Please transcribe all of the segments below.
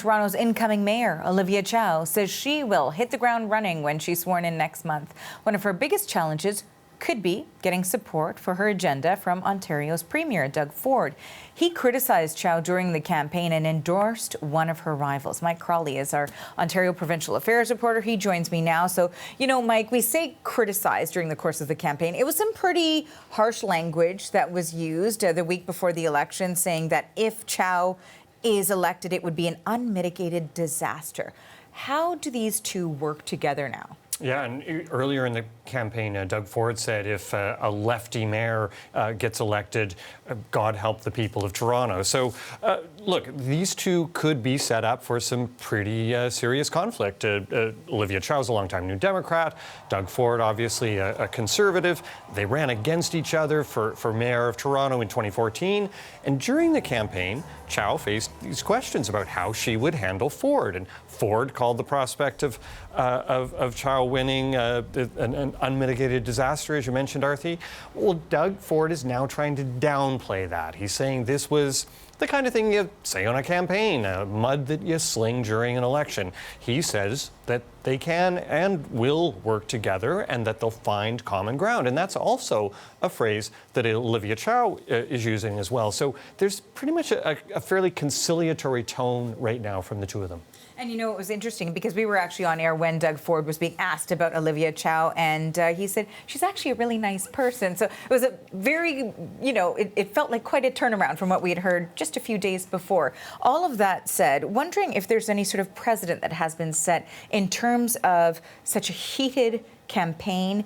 Toronto's incoming mayor, Olivia Chow, says she will hit the ground running when she's sworn in next month. One of her biggest challenges could be getting support for her agenda from Ontario's Premier, Doug Ford. He criticized Chow during the campaign and endorsed one of her rivals. Mike Crawley is our Ontario Provincial Affairs reporter. He joins me now. So, you know, Mike, we say criticized during the course of the campaign. It was some pretty harsh language that was used the week before the election, saying that if Chow is elected, it would be an unmitigated disaster. How do these two work together now? Yeah, and earlier in the campaign, Doug Ford said if a lefty mayor gets elected, God help the people of Toronto. So, look, these two could be set up for some pretty serious conflict. Olivia Chow's a longtime New Democrat, Doug Ford, obviously a conservative. They ran against each other for mayor of Toronto in 2014. And during the campaign, Chow faced these questions about how she would handle Ford. And Ford called the prospect of Chow winning an unmitigated disaster, as you mentioned, Arthi. Well, Doug Ford is now trying to downplay that. He's saying this was the kind of thing you say on a campaign, mud that you sling during an election. He says that they can and will work together and that they'll find common ground. And that's also a phrase that Olivia Chow is using as well. So there's pretty much a fairly conciliatory tone right now from the two of them. And you know, it was interesting because we were actually on air when Doug Ford was being asked about Olivia Chow, and he said she's actually a really nice person. So it was a very, you know, it felt like quite a turnaround from what we had heard just a few days before. All of that said, wondering if there's any sort of precedent that has been set in terms of such a heated campaign,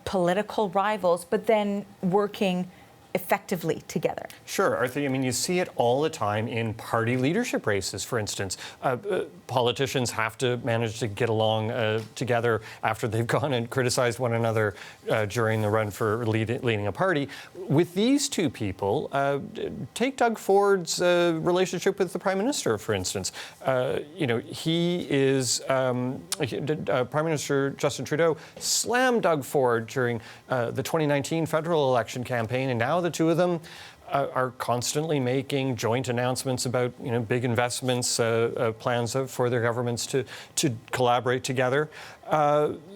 political rivals, but then working effectively together. Sure, Arthur. I mean, you see it all the time in party leadership races, for instance. Politicians have to manage to get along together after they've gone and criticized one another during the run for leading a party. With these two people, take Doug Ford's relationship with the Prime Minister, for instance. You know, he is, Prime Minister Justin Trudeau slammed Doug Ford during the 2019 federal election campaign, and now the two of them are constantly making joint announcements about, you know, big investments, plans for their governments to collaborate together.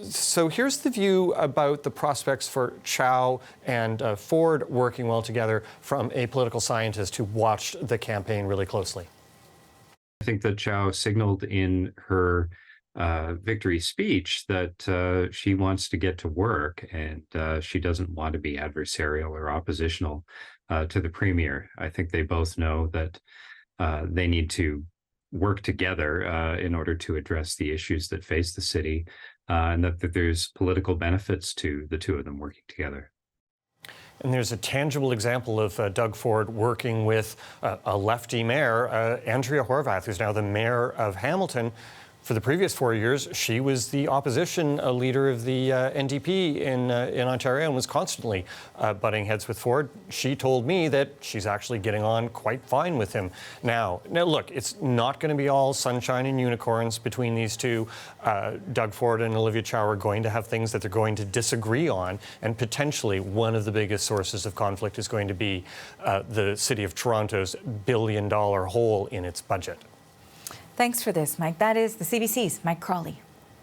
So here's the view about the prospects for Chow and Ford working well together from a political scientist who watched the campaign really closely. I think that Chow signaled in her victory speech that she wants to get to work and she doesn't want to be adversarial or oppositional to the Premier. I think they both know that they need to work together in order to address the issues that face the city, and that there's political benefits to the two of them working together. And there's a tangible example of Doug Ford working with a lefty mayor, Andrea Horwath, who's now the mayor of Hamilton. For the previous 4 years, she was the opposition leader of the NDP in Ontario and was constantly butting heads with Ford. She told me that she's actually getting on quite fine with him now. Now, look, it's not going to be all sunshine and unicorns between these two. Doug Ford and Olivia Chow are going to have things that they're going to disagree on, and potentially one of the biggest sources of conflict is going to be the City of Toronto's billion-dollar hole in its budget. Thanks for this, Mike. That is the CBC's Mike Crawley.